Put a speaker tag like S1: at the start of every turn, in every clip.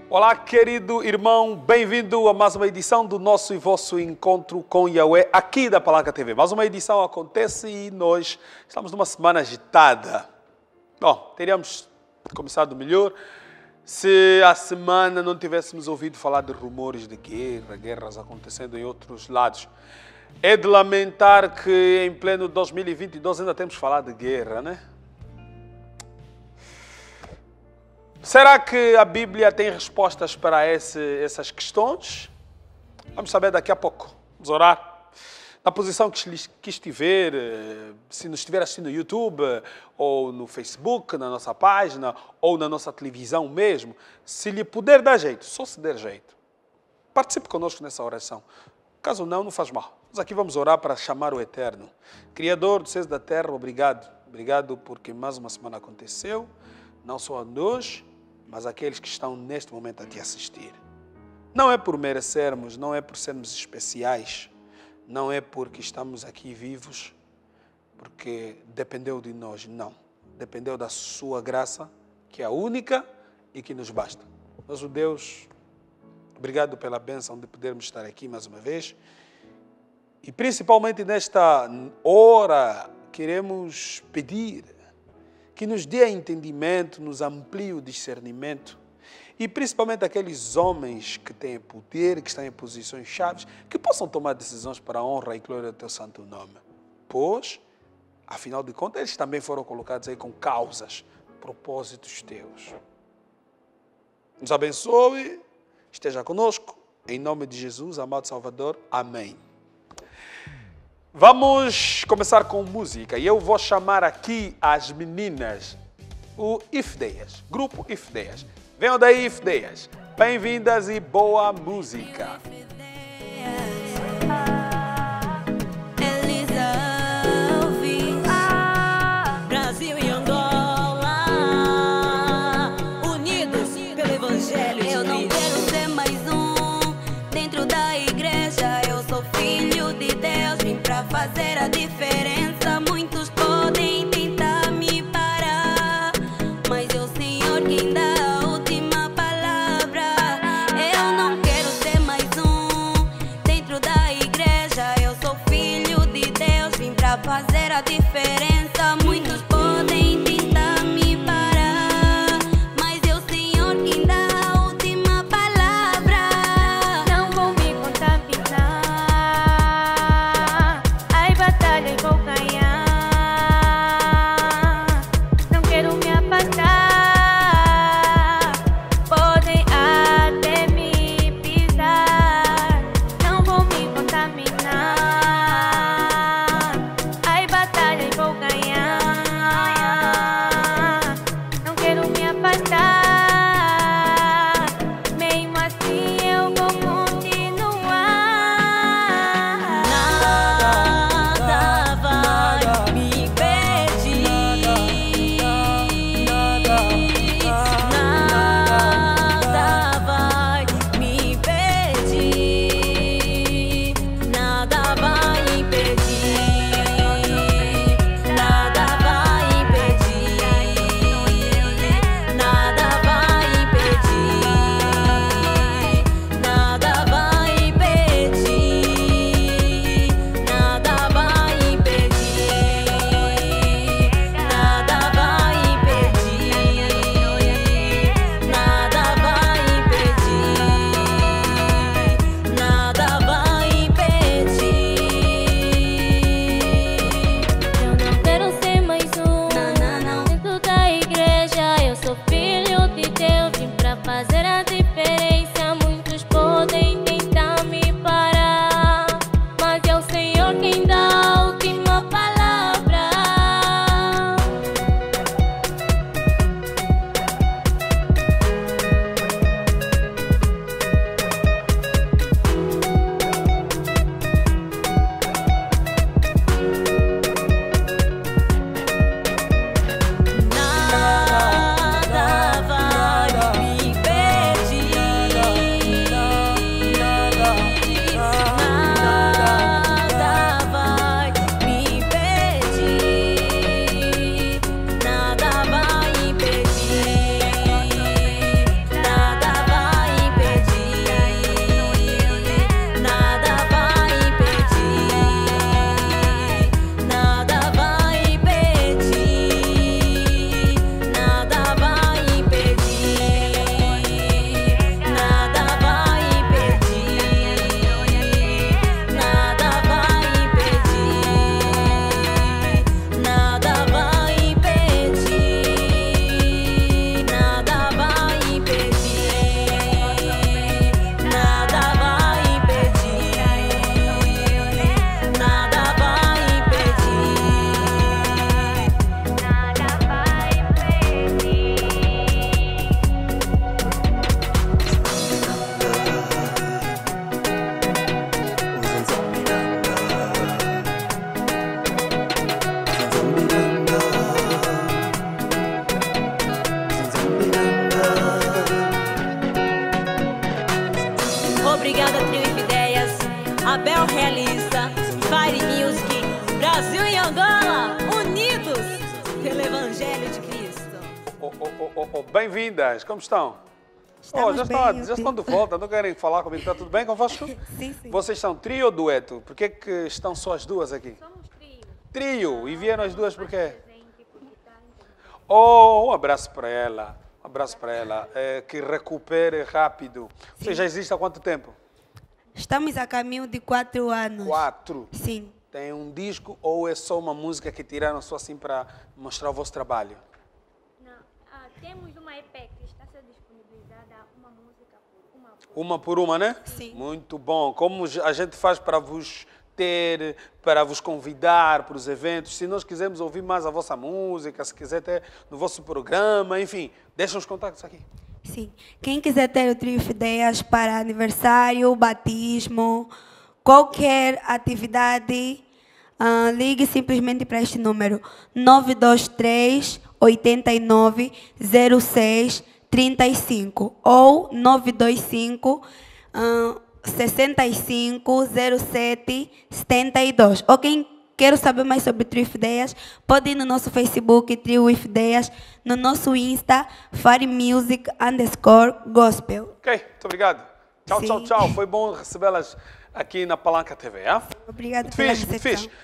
S1: Olá, querido irmão, bem-vindo a mais uma edição do nosso e vosso encontro com Yahweh, aqui da Palavra TV. Mais uma edição acontece e nós estamos numa semana agitada. Bom, teríamos começado melhor se a semana não tivéssemos ouvido falar de rumores de guerra, guerras acontecendo em outros lados. É de lamentar que em pleno 2022 ainda temos que falar de guerra, né? Será que a Bíblia tem respostas para essas questões? Vamos saber daqui a pouco. Vamos orar. Na posição que estiver, se nos estiver assistindo no YouTube, ou no Facebook, na nossa página, ou na nossa televisão mesmo, se lhe puder dar jeito, só se der jeito, participe conosco nessa oração. Caso não, não faz mal. Nós aqui vamos orar para chamar o Eterno. Criador dos céus e da terra, obrigado. Obrigado porque mais uma semana aconteceu, não só a nós, mas aqueles que estão neste momento a te assistir. Não é por merecermos, não é por sermos especiais, não é porque estamos aqui vivos, porque dependeu de nós, não. Dependeu da sua graça, que é a única e que nos basta. Nosso Deus, obrigado pela bênção de podermos estar aqui mais uma vez. E principalmente nesta hora, queremos pedir que nos dê entendimento, nos amplie o discernimento, e principalmente aqueles homens que têm poder, que estão em posições chaves, que possam tomar decisões para a honra e glória do teu santo nome. Pois, afinal de contas, eles também foram colocados aí com causas, propósitos teus. Nos abençoe, esteja conosco, em nome de Jesus, amado Salvador. Amém. Vamos começar com música e eu vou chamar aqui as meninas, o Ifdeias, grupo Ifdeias. Venham daí, Ifdeias. Bem-vindas e boa música.
S2: Brasil e Angola, unidos pelo Evangelho de Cristo. Eu não quero ser mais um dentro da igreja. Eu sou filho de Deus, vim pra fazer a diferença. Muitos podem tentar me parar, mas é o Senhor quem dá a última palavra. Eu não quero ser mais um dentro da igreja. Eu sou filho de Deus, vim pra fazer a diferença. Muitos podem tentar me parar, mas é o Senhor quem dá a última palavra.
S3: Não vou me contaminar, ai batalha e vou ganhar. Não quero me afastar, podem até me pisar. Não vou me contaminar, ai batalha e vou ganhar. Não quero me afastar, mesmo assim eu vou continuar.
S2: Nada vai me impedir, nada vai me impedir, nada vai impedir, nada vai impedir, nada vai impedir, nada vai impedir, nada vai impedir, nada vai impedir, nada vai impedir, nada vai impedir.
S3: Eu não quero ser mais um dentro da igreja. Eu sou filho de Deus, vim pra fazer a diferença. Muitos podem tentar me parar, mas é o Senhor quem dá a última palavra.
S2: Nada vai me impedir, Abel realiza. Fire Music, Brasil e Angola, unidos pelo Evangelho de Cristo.
S1: Bem-vindas, como estão? Já estão de volta, não querem falar comigo? Está tudo bem convosco?
S2: Sim.
S1: Vocês são trio ou dueto? Por que é que estão só as duas aqui?
S3: Somos trio.
S1: Trio, e vieram as duas por quê? Oh, um abraço para ela, que recupere rápido. Você já existe há quanto tempo?
S2: Estamos a caminho de 4 anos.
S1: 4.
S2: Sim.
S1: Tem um disco ou é só uma música que tiraram só assim para mostrar o vosso trabalho?
S3: Não, temos uma EP que está a ser disponibilizada, uma música por uma.
S1: Uma por uma, né?
S2: Sim.
S1: Muito bom. Como a gente faz para vos ter, para vos convidar para os eventos, se nós quisermos ouvir mais a vossa música, se quiser ter no vosso programa, enfim, deixa os contatos aqui.
S2: Sim. Quem quiser ter o Trio Ideias para aniversário, batismo, qualquer atividade, ligue simplesmente para este número 923 89 06 35 ou 925 65 07 72. Ou quem quer saber mais sobre Trio Ideias, pode ir no nosso Facebook, Trio Ideias, no nosso Insta, _Gospel.
S1: Ok, muito obrigado. Tchau,
S2: Sim.
S1: tchau, tchau. Foi bom recebê-las aqui na Palanca TV.
S2: Obrigada
S1: Muito
S2: pela
S1: fixe, muito
S2: recepção.
S1: fixe.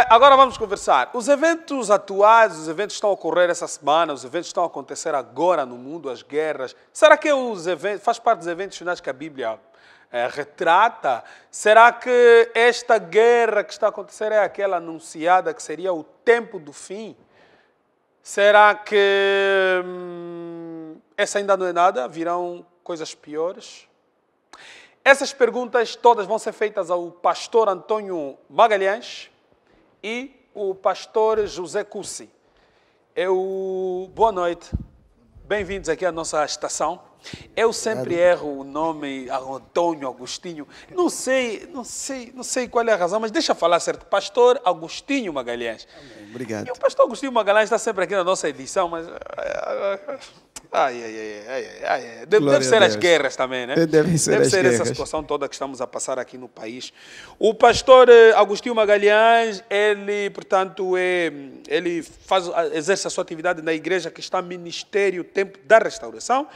S1: Agora vamos conversar. Os eventos atuais, os eventos que estão a ocorrer essa semana, os eventos que estão a acontecer agora no mundo, as guerras, será que os eventos, faz parte dos eventos finais que a Bíblia retrata? Será que esta guerra que está a acontecer é aquela anunciada que seria o tempo do fim? Será que essa ainda não é nada? Virão coisas piores? Essas perguntas todas vão ser feitas ao pastor Antônio Magalhães e o pastor José Cussi. Boa noite, bem-vindos aqui à nossa estação. Eu sempre erro o nome Antônio, Agostinho. Não sei qual é a razão, mas deixa eu falar certo. Pastor Agostinho Magalhães.
S4: Obrigado.
S1: E o pastor Agostinho Magalhães está sempre aqui na nossa edição, mas... Deve ser as guerras também, né?
S4: Deve ser
S1: essa
S4: guerras.
S1: situação toda que estamos a passar aqui no país. O pastor Agostinho Magalhães, ele, portanto, exerce a sua atividade na igreja que está Ministério Tempo da Restauração.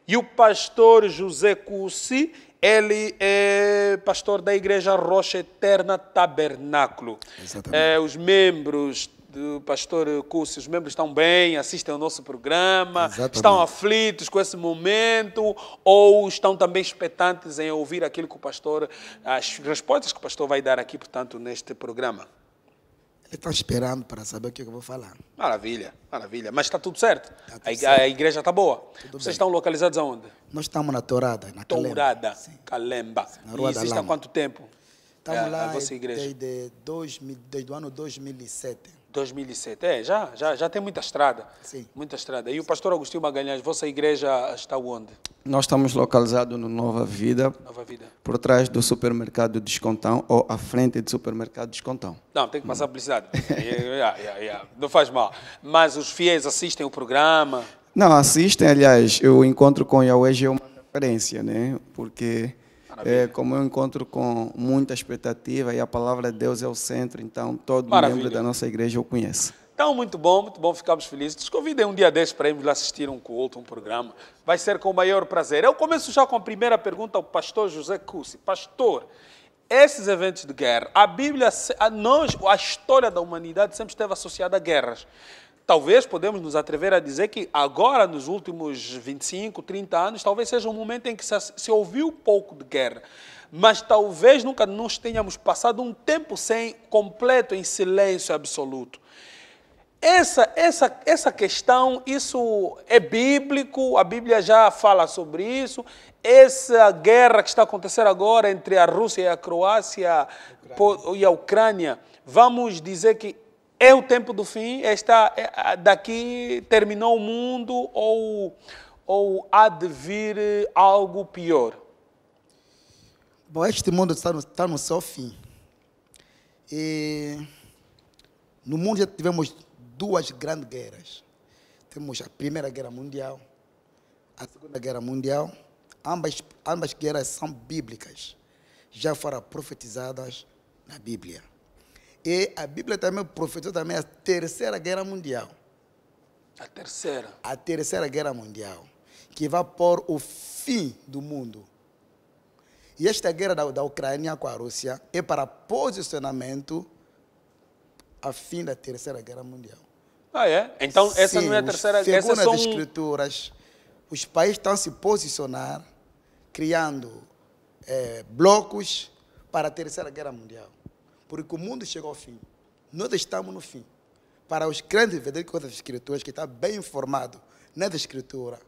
S1: E o pastor José Cussi, ele é pastor da igreja Rocha Eterna Tabernáculo.
S4: Exatamente.
S1: Os membros do pastor Cussi, os membros estão bem, assistem ao nosso programa,
S4: Exatamente.
S1: estão aflitos com esse momento ou estão também expectantes em ouvir aquilo que o pastor, as respostas que o pastor vai dar aqui, portanto, neste programa.
S4: Ele está esperando para saber o que eu vou falar.
S1: Maravilha, maravilha. Mas está tudo certo?
S4: Tá tudo
S1: A
S4: certo.
S1: igreja está boa?
S4: Tudo
S1: Vocês
S4: bem.
S1: estão localizados aonde?
S4: Nós estamos na Tourada, na Calemba.
S1: Tourada,
S4: Sim.
S1: Calemba.
S4: Na
S1: E
S4: Rua da
S1: existe há
S4: Lama.
S1: quanto tempo?
S4: Estamos
S1: a
S4: lá
S1: vossa igreja?
S4: desde o ano 2007.
S1: 2007. Já tem muita estrada.
S4: Sim.
S1: Muita estrada. E o pastor Agostinho Magalhães, vossa igreja está onde?
S4: Nós estamos localizados no Nova Vida,
S1: Nova Vida.
S4: por trás do supermercado Descontão ou à frente do supermercado Descontão.
S1: Não, tem que passar publicidade. Não faz mal. Mas os fiéis assistem o programa.
S4: Não, assistem, aliás, o encontro com Yahweh é uma referência, né? Porque como eu encontro com muita expectativa e a palavra de Deus é o centro, então todo
S1: Maravilha.
S4: membro da nossa igreja o conhece.
S1: Então, muito bom, ficamos felizes. Te convidei um dia desses para irmos lá assistir um culto, um programa. Vai ser com o maior prazer. Eu começo já com a primeira pergunta ao pastor José Cussi. Pastor, esses eventos de guerra, a Bíblia, a história da humanidade sempre esteve associada a guerras. Talvez podemos nos atrever a dizer que agora, nos últimos 25, 30 anos, talvez seja um momento em que se ouviu pouco de guerra. Mas talvez nunca nós tenhamos passado um tempo completo em silêncio absoluto. Essa questão, isso é bíblico, a Bíblia já fala sobre isso. Essa guerra que está acontecendo agora entre a Rússia e a Croácia e a Ucrânia, vamos dizer que é o tempo do fim? Daqui terminou o mundo ou há de vir algo pior?
S4: Bom, este mundo está no seu fim. E no mundo já tivemos duas grandes guerras. Temos a Primeira Guerra Mundial, a Segunda Guerra Mundial. Ambas guerras são bíblicas. já foram profetizadas na Bíblia. E a Bíblia também profetizou também a Terceira Guerra Mundial.
S1: A terceira.
S4: A Terceira Guerra Mundial, que vai pôr o fim do mundo. E esta guerra da Ucrânia com a Rússia é para posicionamento a fim da Terceira Guerra Mundial.
S1: Ah, é? Então essa
S4: Sim,
S1: não é a terceira guerra.
S4: Segundo
S1: Essas
S4: as
S1: são...
S4: escrituras, os países estão a se posicionar, criando blocos para a Terceira Guerra Mundial. Porque o mundo chegou ao fim. Nós estamos no fim. Para os crentes verdadeiros das escrituras, que estão bem informados nessa escritura,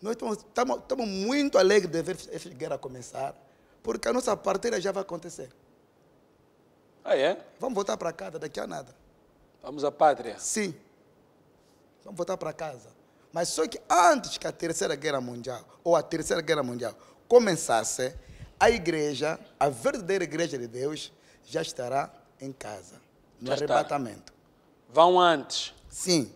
S4: nós estamos muito alegres de ver essa guerra começar, porque a nossa partilha já vai acontecer.
S1: Ah, é?
S4: Vamos voltar para casa daqui a nada.
S1: Vamos à pátria.
S4: Sim. Vamos voltar para casa. Mas só que antes que a Terceira Guerra Mundial, ou a Terceira Guerra Mundial começasse, a igreja, a verdadeira igreja de Deus, já estará em casa, no arrebatamento.
S1: Vão antes.
S4: Sim.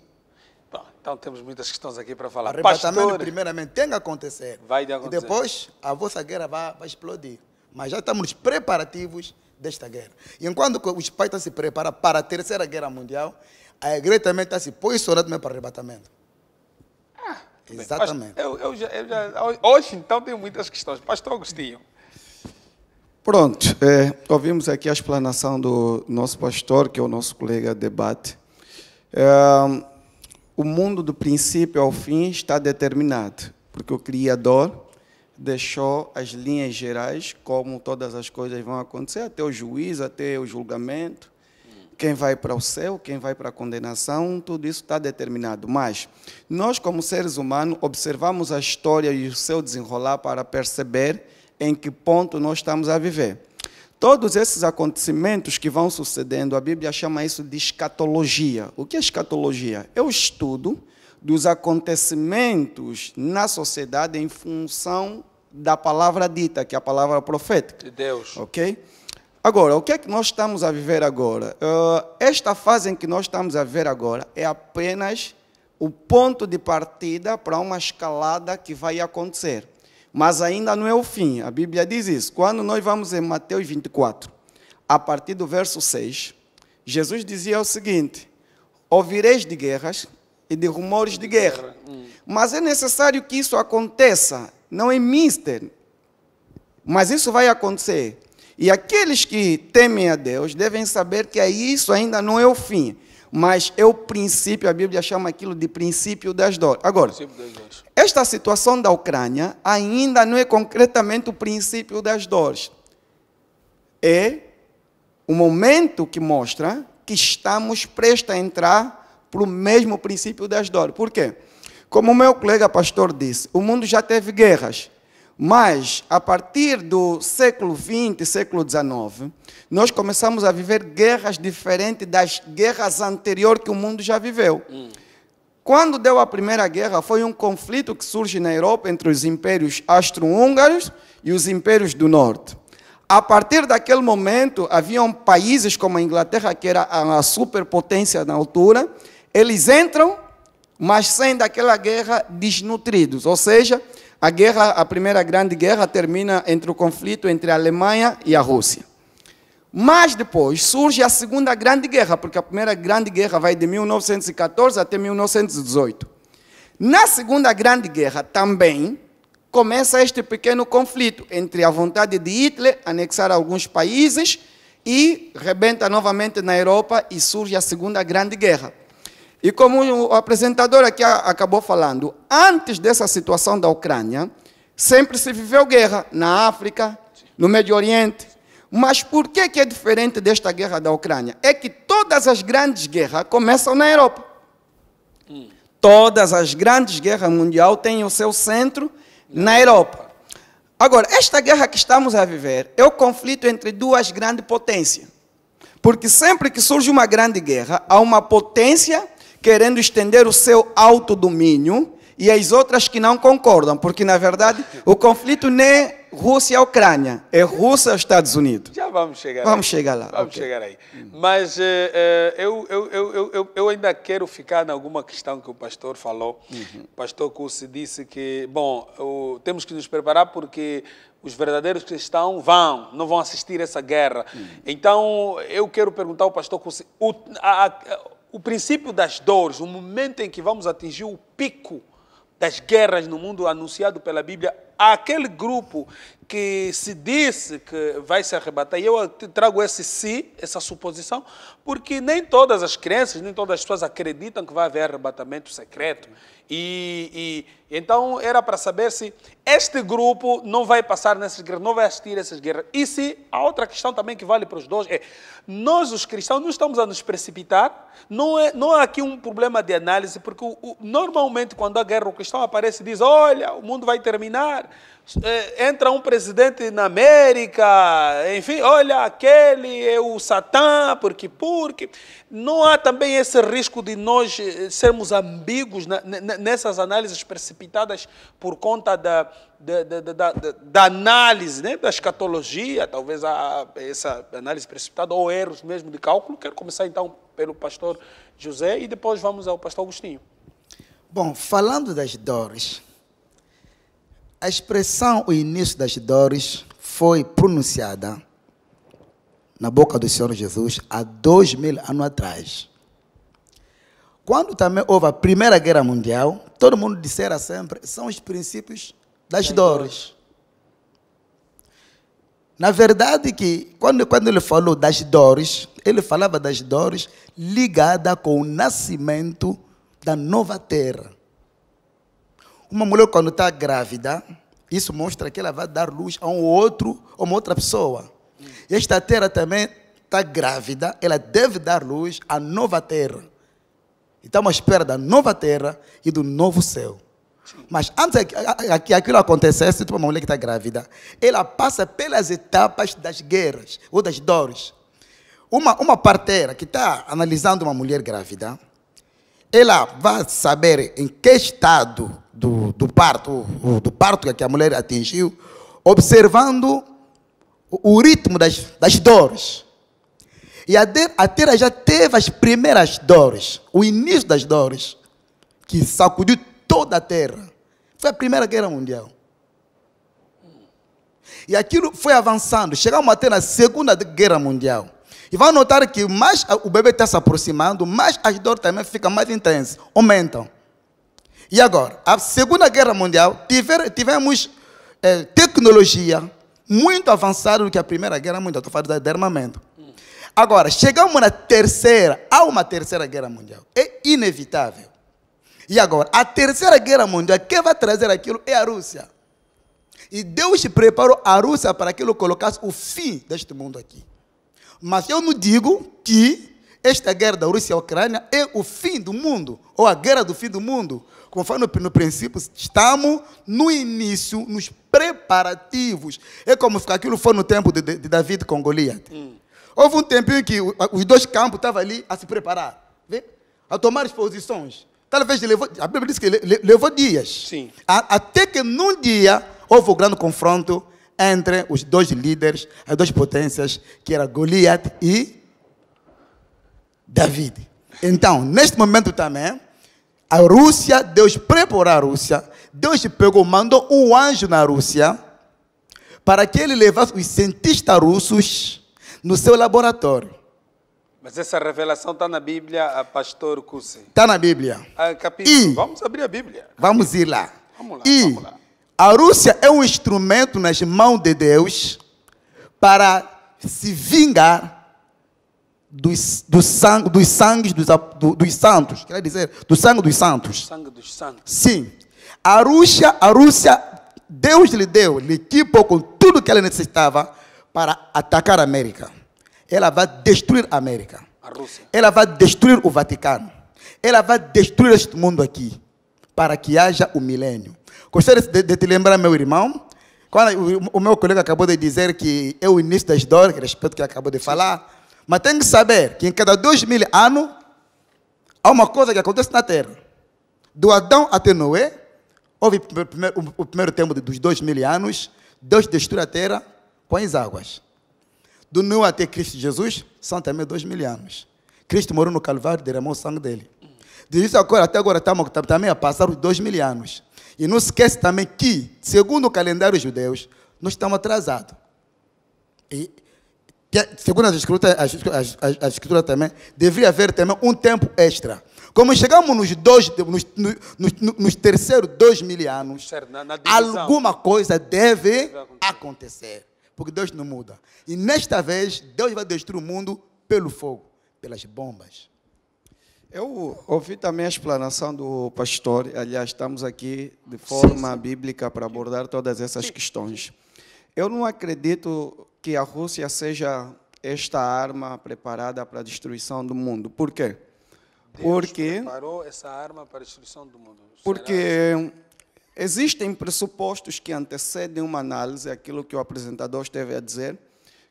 S1: Bom, então temos muitas questões aqui para falar.
S4: Arrebatamento,
S1: Pastor,
S4: primeiramente, tem que acontecer.
S1: vai de acontecer.
S4: E depois, a vossa guerra vai explodir. Mas já estamos nos preparativos desta guerra. E enquanto os pais estão se preparando para a Terceira Guerra Mundial, a igreja também está se posicionando também para o arrebatamento. Exatamente.
S1: Hoje, então, tenho muitas questões. Pastor Agostinho.
S5: Pronto, ouvimos aqui a explanação do nosso pastor, que é o nosso colega de debate. O mundo do princípio ao fim está determinado, porque o Criador deixou as linhas gerais, como todas as coisas vão acontecer, até o juízo, até o julgamento, quem vai para o céu, quem vai para a condenação, tudo isso está determinado. Mas nós, como seres humanos, observamos a história e o seu desenrolar para perceber em que ponto nós estamos a viver. Todos esses acontecimentos que vão sucedendo, a Bíblia chama isso de escatologia. O que é escatologia? É o estudo dos acontecimentos na sociedade em função da palavra dita, que é a palavra profética.
S1: De Deus.
S5: Ok? Agora, o que é que nós estamos a viver agora? Esta fase em que nós estamos a viver agora é apenas o ponto de partida para uma escalada que vai acontecer. Mas ainda não é o fim. A Bíblia diz isso. Quando nós vamos em Mateus 24, a partir do verso 6, Jesus dizia o seguinte: ouvireis de guerras e de rumores de guerra. Mas é necessário que isso aconteça. Não é mister. Mas isso vai acontecer. E aqueles que temem a Deus devem saber que isso ainda não é o fim, mas é o princípio. A Bíblia chama aquilo de princípio das dores. Agora, esta situação da Ucrânia ainda não é concretamente o princípio das dores. É o momento que mostra que estamos prestes a entrar para o mesmo princípio das dores. Por quê? Como o meu colega pastor disse, o mundo já teve guerras. Mas, a partir do século XX, século XIX, nós começamos a viver guerras diferentes das guerras anteriores que o mundo já viveu. Quando deu a Primeira Guerra, foi um conflito que surge na Europa entre os impérios austro-húngaros e os impérios do Norte. A partir daquele momento, haviam países como a Inglaterra, que era a superpotência na altura, eles entram, mas saem daquela guerra desnutridos, ou seja, a Primeira Grande Guerra termina entre o conflito entre a Alemanha e a Rússia. Mas depois surge a Segunda Grande Guerra, porque a Primeira Grande Guerra vai de 1914 até 1918. Na Segunda Grande Guerra também começa este pequeno conflito entre a vontade de Hitler anexar alguns países e rebenta novamente na Europa e surge a Segunda Grande Guerra. E como o apresentador aqui acabou falando, antes dessa situação da Ucrânia, sempre se viveu guerra na África, no Médio Oriente. Mas por que é diferente desta guerra da Ucrânia? É que todas as grandes guerras começam na Europa. Todas as grandes guerras mundiais têm o seu centro na Europa. Agora, esta guerra que estamos a viver é o conflito entre duas grandes potências. Porque sempre que surge uma grande guerra, há uma potência querendo estender o seu autodomínio e as outras que não concordam, porque na verdade o conflito nem é Rússia-Ucrânia, é Rússia-Estados Unidos.
S1: Já vamos chegar
S5: Vamos
S1: aí.
S5: chegar lá.
S1: Vamos
S5: Ok.
S1: chegar aí. Mas eu ainda quero ficar em alguma questão que o pastor falou. O pastor Cussi disse que, bom, temos que nos preparar porque os verdadeiros cristãos não vão assistir essa guerra. Então, eu quero perguntar ao pastor Cussi, o princípio das dores, o momento em que vamos atingir o pico das guerras no mundo anunciado pela Bíblia, aquele grupo que se disse que vai se arrebatar, e eu trago essa suposição, porque nem todas as crenças, nem todas as pessoas acreditam que vai haver arrebatamento secreto. E então era para saber se este grupo não vai passar nessas guerras, não vai assistir a essas guerras. E se a outra questão também que vale para os dois é, nós os cristãos não estamos a nos precipitar, não há aqui um problema de análise, porque normalmente quando a guerra o cristão aparece e diz, olha, o mundo vai terminar, entra um presidente na América, enfim, olha, aquele é o Satã, porque não há também esse risco de nós sermos ambíguos nessas análises precipitadas por conta da análise, né, da escatologia, talvez essa análise precipitada ou erros mesmo de cálculo. Quero começar então pelo pastor José e depois vamos ao pastor Agostinho.
S4: Bom, falando das dores, a expressão o início das dores foi pronunciada na boca do Senhor Jesus há 2000 anos atrás. Quando também houve a Primeira Guerra Mundial, todo mundo dissera sempre, são os princípios das dores. Na verdade, que quando ele falou das dores, ele falava das dores ligadas com o nascimento da nova terra. Uma mulher, quando está grávida, isso mostra que ela vai dar luz a uma outra pessoa. Esta terra também está grávida, ela deve dar luz à nova terra. Estamos à espera da nova terra e do novo céu. Mas antes que aquilo acontecesse, uma mulher que está grávida, ela passa pelas etapas das guerras ou das dores. Uma parteira que está analisando uma mulher grávida, ela vai saber em que estado do parto que a mulher atingiu, observando o ritmo das dores. E a terra já teve as primeiras dores, o início das dores, que sacudiu toda a terra. Foi a Primeira Guerra Mundial. E aquilo foi avançando. Chegamos até na Segunda Guerra Mundial. E vão notar que mais o bebê está se aproximando, mais as dores também ficam mais intensas, aumentam. E agora, a Segunda Guerra Mundial, tivemos tecnologia muito avançada do que a Primeira Guerra Mundial. Estou falando de armamento. Agora, chegamos na há uma Terceira Guerra Mundial. É inevitável. E agora, a Terceira Guerra Mundial, quem vai trazer aquilo é a Rússia. E Deus preparou a Rússia para que ele colocasse o fim deste mundo aqui. Mas eu não digo que esta guerra da Rússia e a Ucrânia é o fim do mundo, ou a guerra do fim do mundo. Como foi no princípio, estamos no início, nos preparativos. É como aquilo foi no tempo de David com Goliat. Houve um tempinho que os dois campos estavam ali a se preparar, a tomar as posições. Talvez a Bíblia diz que levou dias.
S1: Sim.
S4: Até que num dia houve um grande confronto entre os dois líderes, as duas potências, que era Goliat e David. Então, neste momento também, a Rússia, Deus preparou a Rússia, Deus mandou um anjo na Rússia para que ele levasse os cientistas russos no seu laboratório.
S1: Mas essa revelação está na Bíblia, pastor Cussi?
S4: Está na Bíblia.
S1: Capítulo. Vamos abrir a Bíblia.
S4: Vamos ir lá.
S1: Vamos lá.
S4: A Rússia é um instrumento nas mãos de Deus para se vingar do sangue dos santos. Quer dizer, do sangue dos santos.
S1: Sangue dos santos.
S4: Sim. A Rússia, Deus lhe equipou com tudo que ela necessitava para atacar a América. Ela vai destruir a América.
S1: A Rússia.
S4: Ela vai destruir o Vaticano. Ela vai destruir este mundo aqui, para que haja o milênio. Gostaria de te lembrar, meu irmão, quando o meu colega acabou de dizer que é o início das dores, que respeito que acabou de falar, mas tem que saber que em cada 2000 anos há uma coisa que acontece na Terra. Do Adão até Noé, houve o primeiro tempo dos 2000 anos, Deus destruiu a terra com as águas. Do Noé até Cristo Jesus, são também 2000 anos. Cristo morreu no Calvário, derramou o sangue dele. Disso agora, até agora estamos também a passar os 2000 anos. E não se esquece também que, segundo o calendário judeu, nós estamos atrasados. E, segundo as escrituras também, deveria haver também um tempo extra. Como chegamos nos terceiros 2000 anos, alguma coisa deve acontecer. Porque Deus não muda. E nesta vez, Deus vai destruir o mundo pelo fogo, pelas bombas.
S5: Eu ouvi também a explanação do pastor. Aliás, estamos aqui de forma bíblica para abordar todas essas questões. Eu não acredito que a Rússia seja esta arma preparada para a destruição do mundo. Por quê? Porque
S1: preparou essa arma para a destruição do mundo.
S5: Porque existem pressupostos que antecedem uma análise, aquilo que o apresentador esteve a dizer,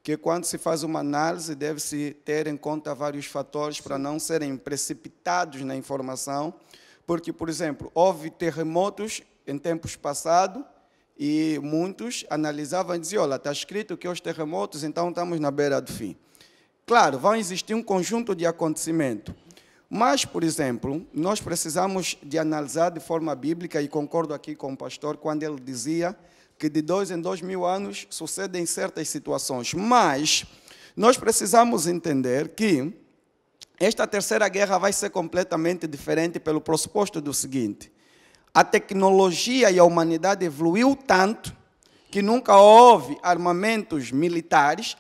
S5: que quando se faz uma análise deve-se ter em conta vários fatores para não serem precipitados na informação, porque, por exemplo, houve terremotos em tempos passados e muitos analisavam e diziam, olha, está escrito que os terremotos, então estamos na beira do fim. Claro, vão existir um conjunto de acontecimentos, mas, por exemplo, nós precisamos de analisar de forma bíblica, e concordo aqui com o pastor, quando ele dizia que de 2 em 2000 anos sucedem certas situações. Mas nós precisamos entender que esta terceira guerra vai ser completamente diferente pelo pressuposto do seguinte: a tecnologia e a humanidade evoluiu tanto que nunca houve armamentos militares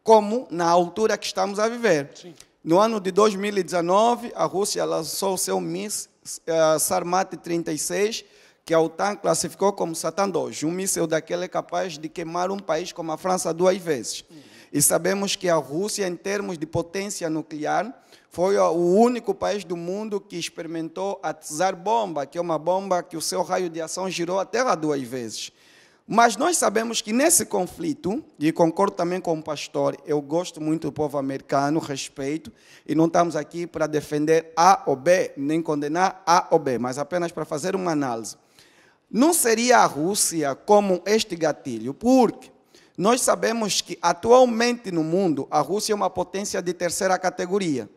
S5: como na altura que estamos a viver. Sim. No ano de 2019, a Rússia lançou o seu míssil Sarmat 36, que a OTAN classificou como Satan II. Um míssil daquele é capaz de queimar um país como a França 2 vezes. E sabemos que a Rússia, em termos de potência nuclear, foi o único país do mundo que experimentou a tsar bomba, que é uma bomba que o seu raio de ação girou a Terra 2 vezes. Mas nós sabemos que nesse conflito, e concordo também com o pastor, eu gosto muito do povo americano, respeito, e não estamos aqui para defender A ou B, nem condenar A ou B, mas apenas para fazer uma análise. Não seria a Rússia como este gatilho, porque nós sabemos que atualmente no mundo a Rússia é uma potência de terceira categoria.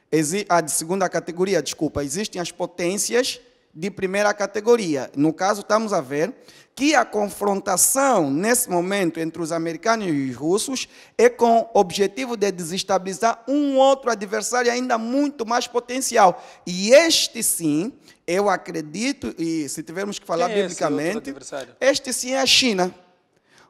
S5: De segunda categoria, desculpa, existem as potências de primeira categoria. No caso, estamos a ver que a confrontação, nesse momento, entre os americanos e os russos, é com o objetivo de desestabilizar um outro adversário ainda muito mais potencial. E este, sim, eu acredito, e se tivermos que falar biblicamente, este, sim, é a China.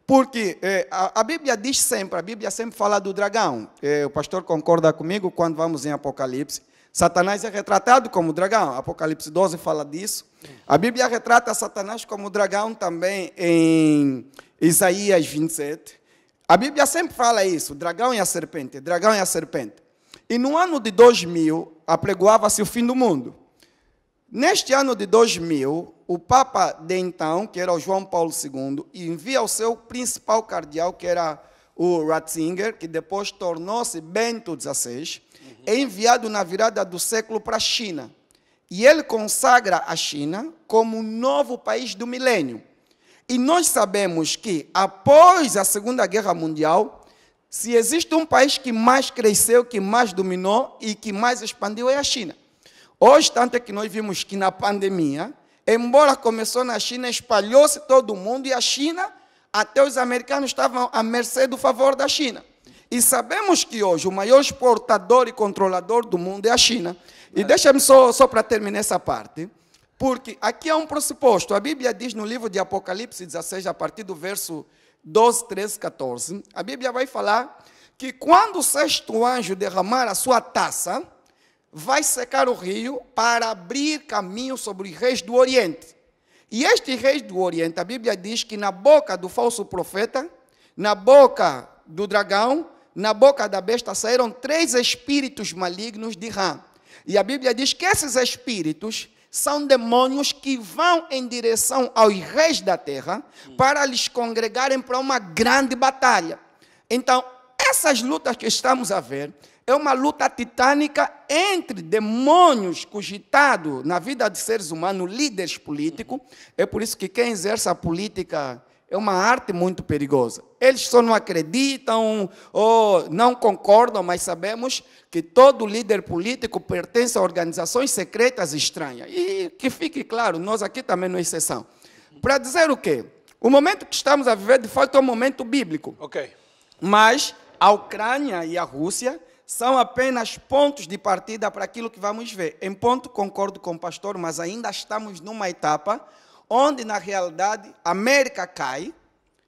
S5: Porque a Bíblia diz sempre, a Bíblia sempre fala do dragão. O pastor concorda comigo quando vamos em Apocalipse. Satanás é retratado como dragão. Apocalipse 12 fala disso. A Bíblia retrata Satanás como dragão também em Isaías 27. A Bíblia sempre fala isso, dragão e a serpente, dragão e a serpente. E no ano de 2000, apregoava-se o fim do mundo. Neste ano de 2000, o Papa de então, que era o João Paulo II, envia o seu principal cardeal, que era o Ratzinger, que depois tornou-se Bento XVI, é enviado na virada do século para a China. E ele consagra a China como um novo país do milênio. E nós sabemos que, após a Segunda Guerra Mundial, se existe um país que mais cresceu, que mais dominou e que mais expandiu, é a China. Hoje, tanto é que nós vimos que na pandemia, embora começou na China, espalhou-se todo o mundo, e a China, até os americanos estavam à mercê do favor da China. E sabemos que hoje o maior exportador e controlador do mundo é a China. E deixa-me só para terminar essa parte, porque aqui há um pressuposto. A Bíblia diz no livro de Apocalipse 16, a partir do verso 12, 13, 14, a Bíblia vai falar que quando o sexto anjo derramar a sua taça, vai secar o rio para abrir caminho sobre os reis do Oriente. E estes reis do Oriente, a Bíblia diz que na boca do falso profeta, na boca do dragão, na boca da besta saíram 3 espíritos malignos de rã. E a Bíblia diz que esses espíritos são demônios que vão em direção aos reis da terra para lhes congregarem para uma grande batalha. Então, essas lutas que estamos a ver é uma luta titânica entre demônios cogitados na vida de seres humanos, líderes políticos. É por isso que quem exerce a política é uma arte muito perigosa. Eles só não acreditam ou não concordam, mas sabemos que todo líder político pertence a organizações secretas estranhas. E que fique claro, nós aqui também não é exceção. Para dizer o quê? O momento que estamos a viver, de fato, é um momento bíblico.
S1: Ok.
S5: Mas a Ucrânia e a Rússia são apenas pontos de partida para aquilo que vamos ver. Em ponto, concordo com o pastor, mas ainda estamos numa etapa onde, na realidade, a América cai,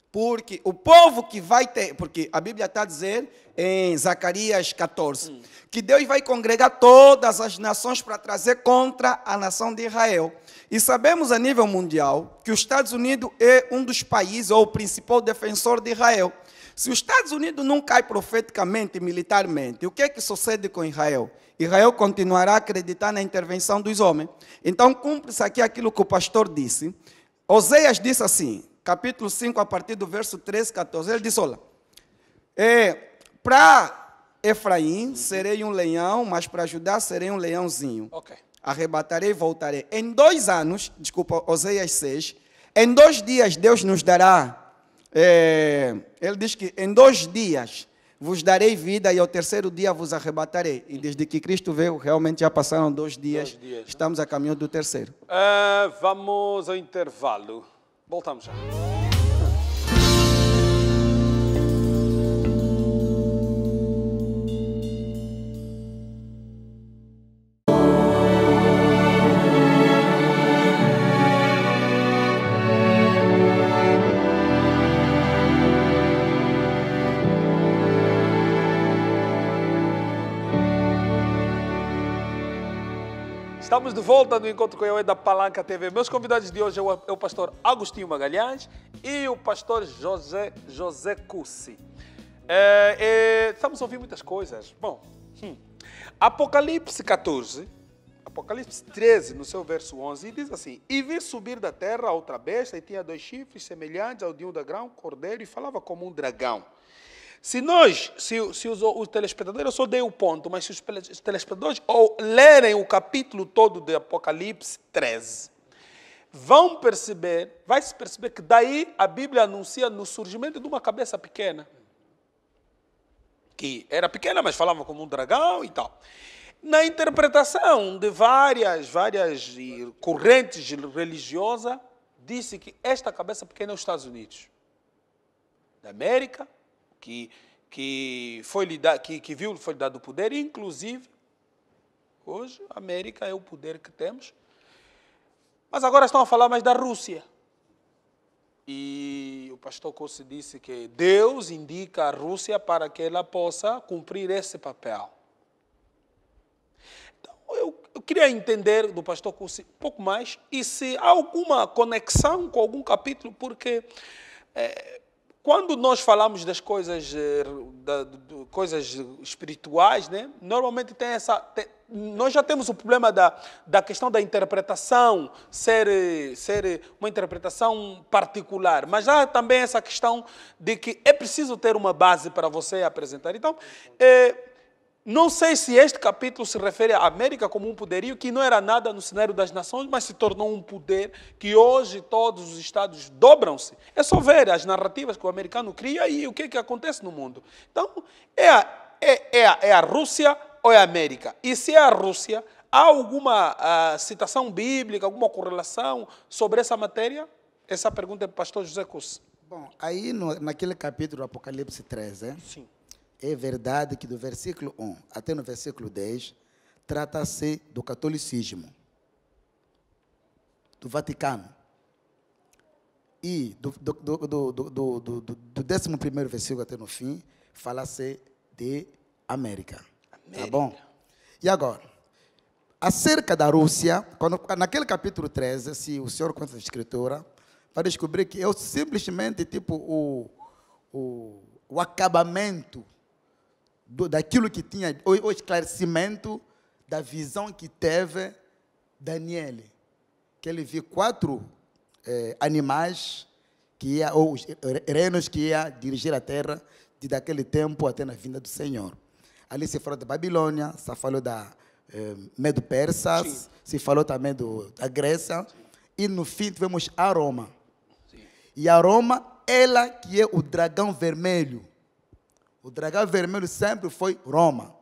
S5: porque o povo que vai ter... Porque a Bíblia está a dizer, em Zacarias 14, que Deus vai congregar todas as nações para trazer contra a nação de Israel. E sabemos, a nível mundial, que os Estados Unidos é um dos países, ou o principal defensor de Israel. Se os Estados Unidos não cai profeticamente e militarmente, o que é que sucede com Israel? Israel continuará a acreditar na intervenção dos homens. Então, cumpre-se aqui aquilo que o pastor disse. Oséias disse assim, capítulo 5, a partir do verso 13, 14. Ele disse, olha, para Efraim serei um leão, mas para Judá serei um leãozinho.
S1: Ok.
S5: Arrebatarei e voltarei. Em 2 anos, desculpa, Oséias 6, em 2 dias Deus nos dará... ele diz que em 2 dias vos darei vida e ao 3º dia vos arrebatarei. E desde que Cristo veio, realmente já passaram 2 dias, estamos a caminho do 3º.
S1: Vamos ao intervalo. Voltamos já. Estamos de volta no Encontro com Yahweh da Palanca TV. Meus convidados de hoje é o pastor Agostinho Magalhães e o pastor José Cussi. Estamos a ouvir muitas coisas. Bom, Apocalipse 14, Apocalipse 13, no seu verso 11, diz assim: E vi subir da terra outra besta e tinha 2 chifres semelhantes ao de um dragão, cordeiro, e falava como um dragão. Se os telespectadores, eu só dei o ponto, mas se os telespectadores lerem o capítulo todo de Apocalipse 13, vai-se perceber que daí a Bíblia anuncia no surgimento de uma cabeça pequena, que era pequena, mas falava como um dragão e tal. Na interpretação de várias correntes religiosas, disse que esta cabeça pequena é os Estados Unidos da América, que foi lhe dado o poder, e inclusive, hoje, a América é o poder que temos. Mas agora estão a falar mais da Rússia. E o pastor Cussi disse que Deus indica a Rússia para que ela possa cumprir esse papel. Então, eu queria entender do pastor Cussi um pouco mais, e se há alguma conexão com algum capítulo, porque... quando nós falamos das coisas, coisas espirituais, né, normalmente nós já temos o problema da questão da interpretação, ser uma interpretação particular, mas há também essa questão de que é preciso ter uma base para você apresentar. Então, não sei se este capítulo se refere à América como um poderio que não era nada no cenário das nações, mas se tornou um poder que hoje todos os estados dobram-se. É só ver as narrativas que o americano cria e o que acontece no mundo. Então, é a Rússia ou é a América? E se é a Rússia, há alguma citação bíblica, alguma correlação sobre essa matéria? Essa pergunta é para o pastor José Cussi.
S4: Bom, aí naquele capítulo do Apocalipse 13,
S1: Sim.
S4: É verdade que do versículo 1 até no versículo 10, trata-se do catolicismo, do Vaticano. E do 11º versículo até no fim, fala-se de América. Tá bom? E agora, acerca da Rússia, naquele capítulo 13, se o senhor conta a escritura, vai descobrir que é simplesmente tipo o acabamento daquilo que tinha, o esclarecimento da visão que teve Daniel, que ele viu 4 animais, ou reinos que ia dirigir a terra, de daquele tempo até na vinda do Senhor. Ali se falou da Babilônia, se falou da Medo-Persas, se falou também da Grécia. E no fim tivemos a Roma. E a Roma, ela que é o dragão vermelho. O dragão vermelho sempre foi Roma.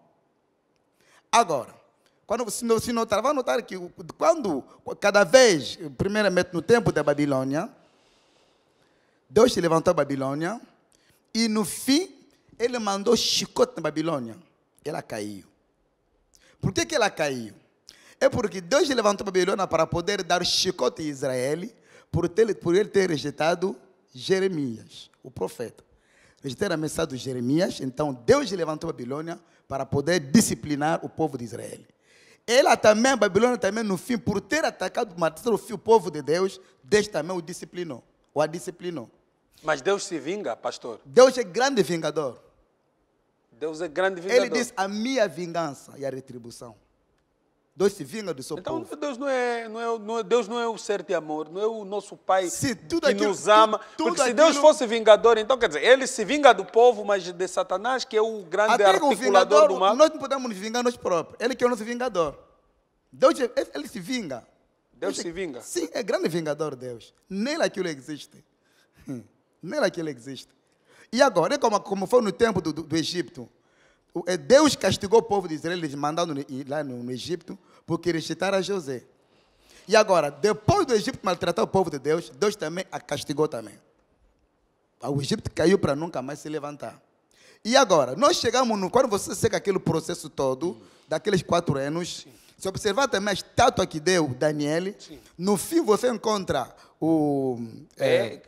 S4: Agora, quando você notar, vai notar que cada vez, primeiramente no tempo da Babilônia, Deus se levantou a Babilônia e no fim ele mandou chicote na Babilônia. Ela caiu. Por que ela caiu? É porque Deus levantou a Babilônia para poder dar chicote a Israel por ele ter rejeitado Jeremias, o profeta. Rejeitaram a mensagem de Jeremias, então Deus levantou a Babilônia para poder disciplinar o povo de Israel. Ela também, a Babilônia também, no fim, por ter atacado o povo de Deus, Deus também o disciplinou, ou a disciplinou.
S1: Mas Deus se vinga, pastor?
S4: Deus é grande vingador.
S1: Deus é grande vingador.
S4: Ele diz, a minha vingança e a retribuição. Deus se vinga do seu
S1: então,
S4: povo.
S1: Deus Deus não é o ser de amor, não é o nosso Pai que
S4: aquilo,
S1: nos ama. Porque se Deus fosse vingador, então quer dizer, ele se vinga do povo, mas de Satanás, que é o grande articulador do mal.
S4: Nós não podemos nos vingar nós próprios. Ele que é o nosso vingador. Deus, ele se vinga.
S1: Deus se vinga?
S4: Sim, é grande vingador Deus. Nele aquilo existe. Nele aquilo existe. E agora, é como foi no tempo do Egito. Deus castigou o povo de Israel, eles mandaram lá no Egito, porque rejeitaram a José. E agora, depois do Egito maltratar o povo de Deus, Deus também a castigou também. O Egito caiu para nunca mais se levantar. E agora, nós chegamos, quando você segue aquele processo todo, daqueles 4 anos, se observar também a estátua que deu Daniel, no fim você encontra tem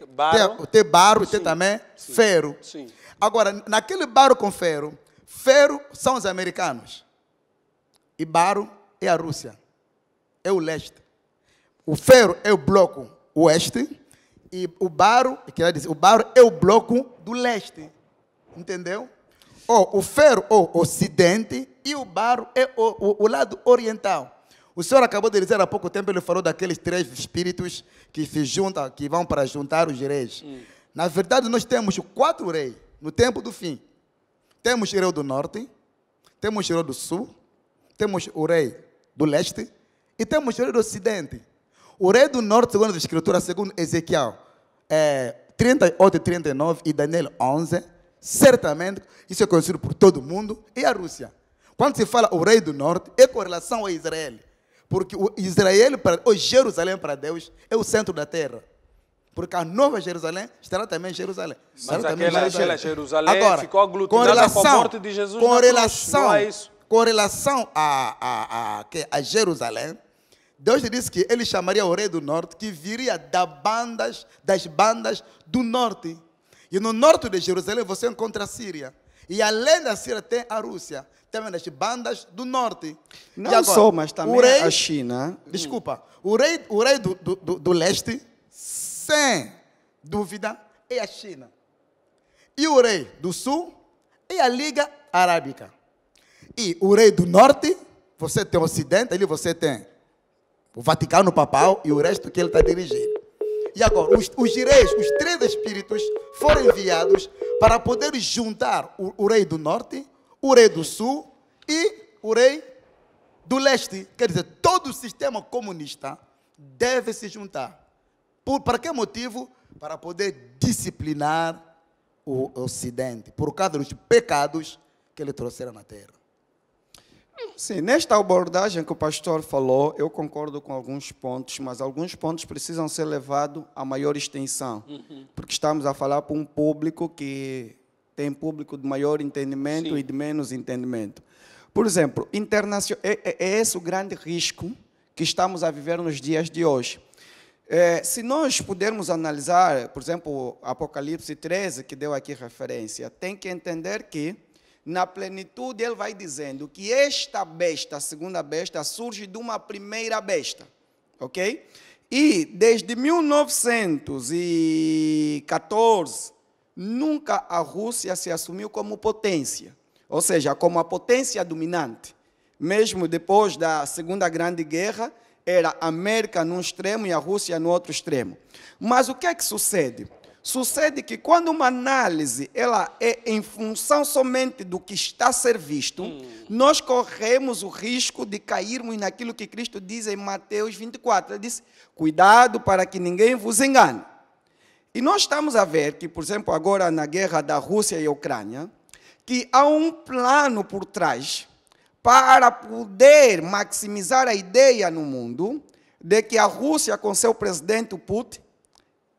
S4: barro, tem também ferro.
S1: Sim.
S4: Agora, naquele barro com ferro são os americanos. E barro é a Rússia. É o leste. O ferro é o bloco oeste. E o barro é o bloco do leste. Entendeu? O ferro é o ocidente e o barro é o lado oriental. O senhor acabou de dizer há pouco tempo, ele falou daqueles 3 espíritos que se juntam, que vão para juntar os reis. Na verdade, nós temos 4 reis no tempo do fim. Temos o rei do norte, temos o rei do sul, temos o rei do leste e temos o rei do ocidente. O rei do norte, segundo a Escritura, segundo Ezequiel 38 e 39 e Daniel 11, certamente, isso é conhecido por todo mundo, é a Rússia. Quando se fala o rei do norte, é com relação a Israel. Porque o Jerusalém para Deus é o centro da terra. Porque a nova Jerusalém estará também em Jerusalém.
S1: Mas aquela Jerusalém
S4: agora,
S1: ficou aglutinada com a morte de Jesus na cruz. Não é isso?
S4: Com relação a Jerusalém, Deus disse que ele chamaria o rei do norte, que viria das bandas do norte. E no norte de Jerusalém você encontra a Síria. E além da Síria tem a Rússia. Também das bandas do norte.
S5: Não agora, só, mas também a China.
S4: Desculpa. O rei do leste, sem dúvida, é a China. E o rei do sul é a Liga Arábica. E o rei do norte, você tem o ocidente, ali você tem o Vaticano Papal e o resto que ele está dirigindo. E agora, os reis, os 3 espíritos foram enviados para poder juntar o rei do norte, o rei do sul e o rei do leste. Quer dizer, todo o sistema comunista deve se juntar. Para que motivo? Para poder disciplinar o Ocidente, por causa dos pecados que ele trouxeram na terra.
S5: Sim, nesta abordagem que o pastor falou, eu concordo com alguns pontos, mas alguns pontos precisam ser levados a maior extensão, porque estamos a falar para um público que tem público de maior entendimento e de menos entendimento. Por exemplo, é esse o grande risco que estamos a viver nos dias de hoje. Se nós pudermos analisar, por exemplo, Apocalipse 13, que deu aqui referência, tem que entender que, na plenitude, ele vai dizendo que esta besta, a segunda besta, surge de uma primeira besta. Ok? E, desde 1914, nunca a Rússia se assumiu como potência, ou seja, como a potência dominante. Mesmo depois da Segunda Grande Guerra, era a América num extremo e a Rússia no outro extremo. Mas o que é que sucede? sucede que quando uma análise ela é em função somente do que está a ser visto, nós corremos o risco de cairmos naquilo que Cristo diz em Mateus 24. Ele diz, cuidado para que ninguém vos engane. E nós estamos a ver que, por exemplo, agora na guerra da Rússia e Ucrânia, que há um plano por trás para poder maximizar a ideia no mundo de que a Rússia, com seu presidente Putin,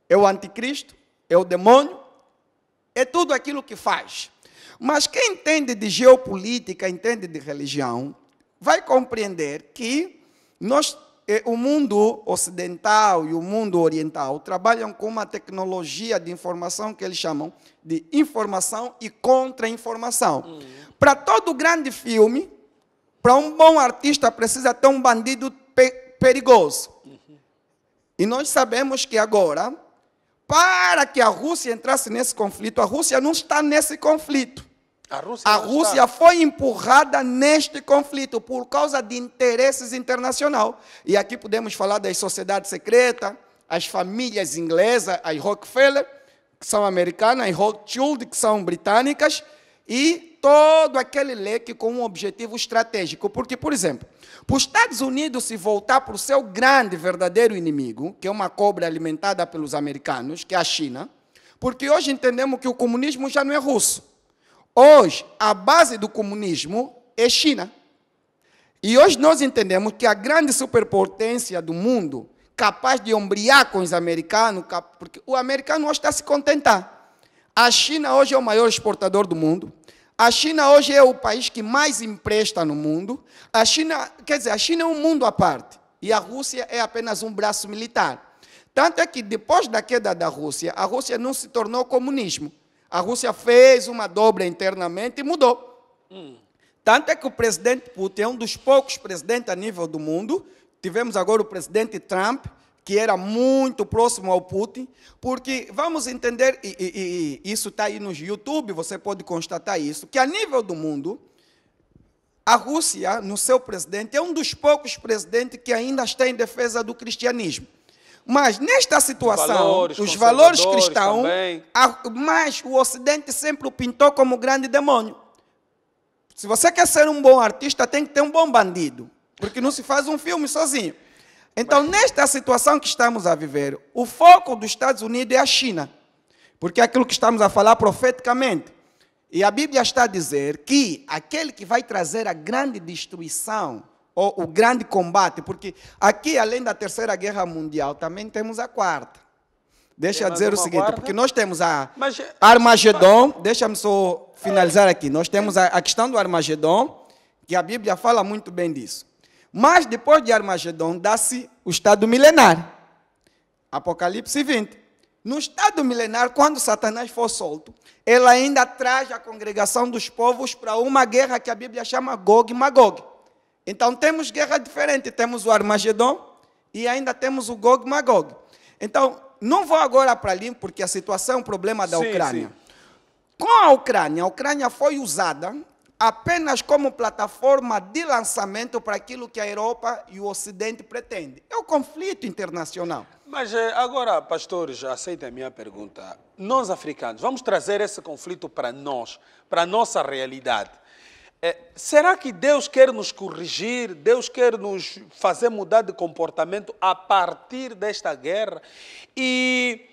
S5: é o anticristo, é o demônio, é tudo aquilo que faz. Mas quem entende de geopolítica, entende de religião, vai compreender que o mundo ocidental e o mundo oriental trabalham com uma tecnologia de informação que eles chamam de informação e contra-informação. Para todo grande filme, para um bom artista precisa ter um bandido perigoso. E nós sabemos que agora, para que a Rússia entrasse nesse conflito, a Rússia não está nesse conflito. A Rússia foi empurrada neste conflito por causa de interesses internacionais. E aqui podemos falar das sociedades secretas, as famílias inglesas, as Rockefeller, que são americanas, as Rothschild, que são britânicas, e todo aquele leque com um objetivo estratégico. Porque, por exemplo, para os Estados Unidos se voltar para o seu grande, verdadeiro inimigo, que é uma cobra alimentada pelos americanos, que é a China, porque hoje entendemos que o comunismo já não é russo. Hoje, a base do comunismo é China. E hoje nós entendemos que a grande superpotência do mundo, capaz de ombrear com os americanos, porque o americano hoje está a se contentar. A China hoje é o maior exportador do mundo. A China hoje é o país que mais empresta no mundo. A China é um mundo à parte. E a Rússia é apenas um braço militar. Tanto é que depois da queda da Rússia, a Rússia não se tornou comunismo. A Rússia fez uma dobra internamente e mudou. Tanto é que o presidente Putin é um dos poucos presidentes a nível do mundo. Tivemos agora o presidente Trump, que era muito próximo ao Putin, porque vamos entender, e isso está aí no YouTube, você pode constatar isso, que a nível do mundo, a Rússia, no seu presidente, é um dos poucos presidentes que ainda está em defesa do cristianismo. Mas nesta situação, os valores cristãos, mas o Ocidente sempre o pintou como grande demônio. Se você quer ser um bom artista, tem que ter um bom bandido, porque não se faz um filme sozinho. Então, nesta situação que estamos a viver, o foco dos Estados Unidos é a China, porque é aquilo que estamos a falar profeticamente. E a Bíblia está a dizer que aquele que vai trazer a grande destruição, ou o grande combate, porque aqui, além da Terceira Guerra Mundial, também temos a Quarta. Deixa eu dizer o seguinte, porque nós temos a Armagedon, deixa-me só finalizar aqui, nós temos a questão do Armagedon, que a Bíblia fala muito bem disso. Mas depois de Armagedon, dá-se o estado milenar, Apocalipse 20. No estado milenar, quando Satanás for solto, ele ainda traz a congregação dos povos para uma guerra que a Bíblia chama Gog e Magog. Então, temos guerra diferente. Temos o Armagedon e ainda temos o Gog e Magog. Então, não vou agora para ali, porque a situação é um problema da Ucrânia. Sim. Com a Ucrânia foi usada apenas como plataforma de lançamento para aquilo que a Europa e o Ocidente pretendem. É um conflito internacional.
S1: Mas agora, pastores, aceitem a minha pergunta. Nós, africanos, vamos trazer esse conflito para nós, para a nossa realidade. Será que Deus quer nos corrigir? Deus quer nos fazer mudar de comportamento a partir desta guerra? E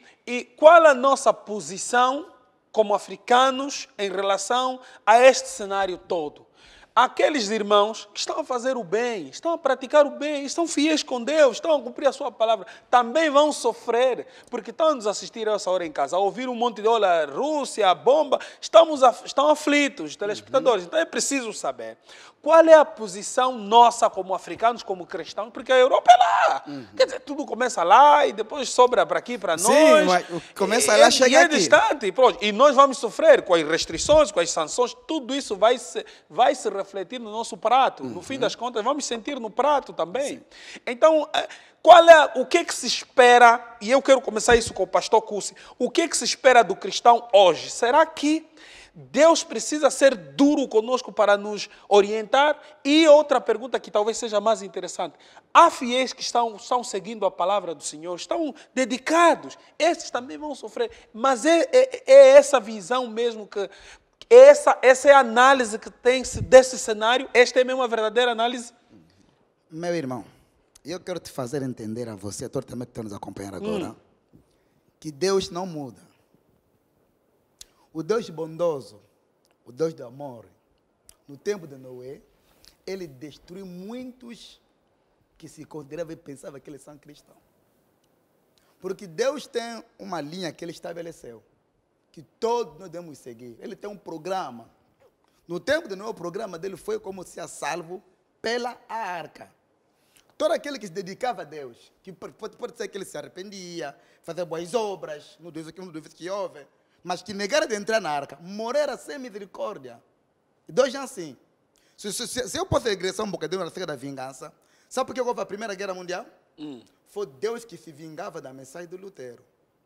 S1: qual a nossa posição como africanos em relação a este cenário todo? Aqueles irmãos que estão a fazer o bem, estão a praticar o bem, estão fiéis com Deus, estão a cumprir a sua palavra, também vão sofrer, porque estão a nos assistir a essa hora em casa, a ouvir um monte de olha, Rússia, bomba, estão aflitos, os telespectadores. Então é preciso saber qual é a posição nossa como africanos, como cristãos, porque a Europa é lá. Quer dizer, tudo começa lá e depois sobra para aqui, para nós.
S5: Sim, mas começa lá, chega aqui.
S1: Distante, e nós vamos sofrer com as restrições, com as sanções, tudo isso vai se refletir no nosso prato. No fim das contas, vamos sentir no prato também. Sim. Então, o que se espera, e eu quero começar isso com o pastor Cussi, o que se espera do cristão hoje? Será que Deus precisa ser duro conosco para nos orientar. E outra pergunta que talvez seja mais interessante. Há fiéis que estão seguindo a palavra do Senhor, estão dedicados. Esses também vão sofrer. Mas é essa visão mesmo que... Essa é a análise que tem-se desse cenário? Esta é mesmo a verdadeira análise?
S4: Meu irmão, eu quero te fazer entender a você, a todos também que estão nos acompanhando agora, que Deus não muda. O Deus bondoso, o Deus do amor, no tempo de Noé, ele destruiu muitos que se consideravam e pensavam que eles são cristãos. Porque Deus tem uma linha que ele estabeleceu, que todos nós devemos seguir. Ele tem um programa. No tempo de Noé, o programa dele foi como ser salvo pela arca. Todo aquele que se dedicava a Deus, que pode ser que ele se arrependia, fazer boas obras, não diz que houve, mas que negara de entrar na arca, morrera sem misericórdia. E Deus é assim. Se eu posso regressar um bocadinho na da vingança, sabe por que houve a Primeira Guerra Mundial? Foi Deus que se vingava da mensagem do Lutero,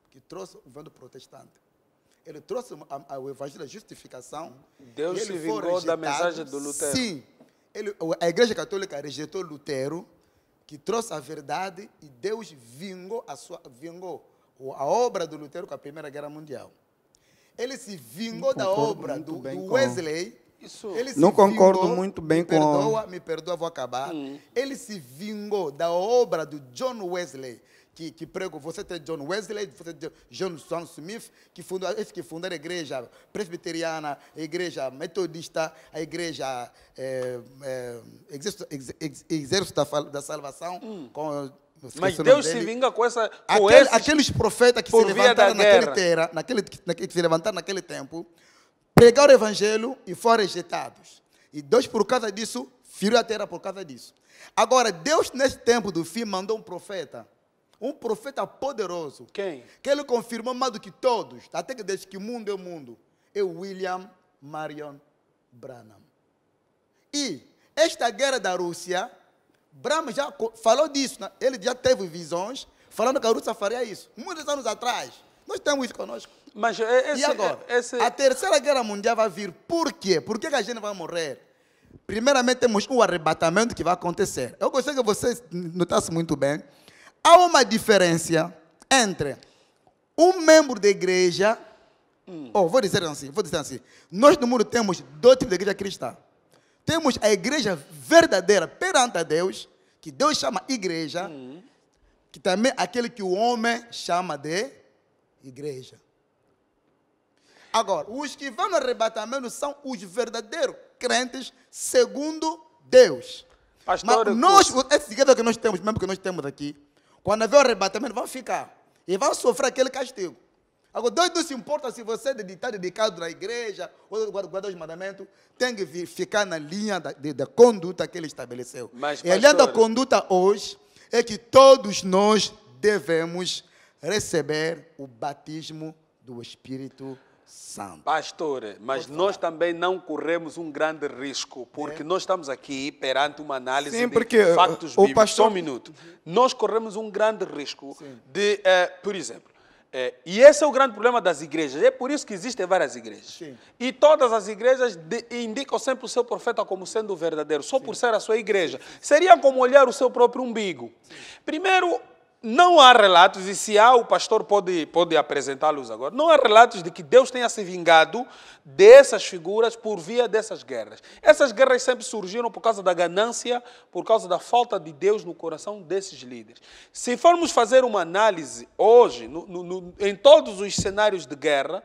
S4: que trouxe o vento protestante. Ele trouxe o evangelho da justificação.
S1: Deus se vingou da mensagem do Lutero.
S4: Sim. A Igreja Católica rejeitou Lutero, que trouxe a verdade, e Deus vingou a obra do Lutero com a Primeira Guerra Mundial. Ele se vingou da obra do Wesley.
S5: Não concordo muito bem com...
S4: Me perdoa, vou acabar. Ele se vingou da obra do John Wesley, que pregou. Você tem John Wesley, você tem John Smith, que fundaram a igreja presbiteriana, a igreja metodista, a igreja Exército da Salvação.
S1: Mas Deus se vinga com essa...
S4: Aqueles profetas que se levantaram naquele tempo, pregaram o evangelho e foram rejeitados. E Deus, por causa disso, feriu a terra por causa disso. Agora, Deus, nesse tempo do fim, mandou um profeta poderoso.
S1: Quem?
S4: Que ele confirmou mais do que todos, até que desde que o mundo é o mundo, é William Marion Branham. E esta guerra da Rússia, Branham já falou disso, né? Ele já teve visões falando que a Rússia faria isso. Muitos anos atrás. Nós temos isso conosco.
S1: Mas
S4: e agora? A Terceira Guerra Mundial vai vir. Por quê? Por que a gente vai morrer? Primeiramente, temos um arrebatamento que vai acontecer. Eu gostaria que vocês notassem muito bem. Há uma diferença entre um membro da igreja... vou dizer assim. Nós no mundo temos dois tipos de igreja cristã. Temos a igreja verdadeira perante a Deus, que Deus chama igreja, que também é aquele que o homem chama de igreja. Agora, os que vão no arrebatamento são os verdadeiros crentes segundo Deus.
S1: Pastor,
S4: mas essa igreja que nós temos, mesmo que nós temos aqui, quando haver o arrebatamento, vão ficar. E vão sofrer aquele castigo. Agora, Deus não se importa se você está dedicado na igreja ou guardar os mandamentos, tem que ficar na linha da conduta que ele estabeleceu.
S1: Mas,
S4: e a linha da conduta hoje é que todos nós devemos receber o batismo do Espírito Santo.
S1: Pastor, mas nós também não corremos um grande risco, porque nós estamos aqui perante uma análise de factos bíblicos. Só um minuto. Nós corremos um grande risco de, por exemplo, e esse é o grande problema das igrejas. É por isso que existem várias igrejas. Sim. E todas as igrejas indicam sempre o seu profeta como sendo o verdadeiro, só por ser a sua igreja. Seria como olhar o seu próprio umbigo. Primeiro, não há relatos, e se há, o pastor pode apresentá-los agora. Não há relatos de que Deus tenha se vingado dessas figuras por via dessas guerras. Essas guerras sempre surgiram por causa da ganância, por causa da falta de Deus no coração desses líderes. Se formos fazer uma análise hoje, em todos os cenários de guerra,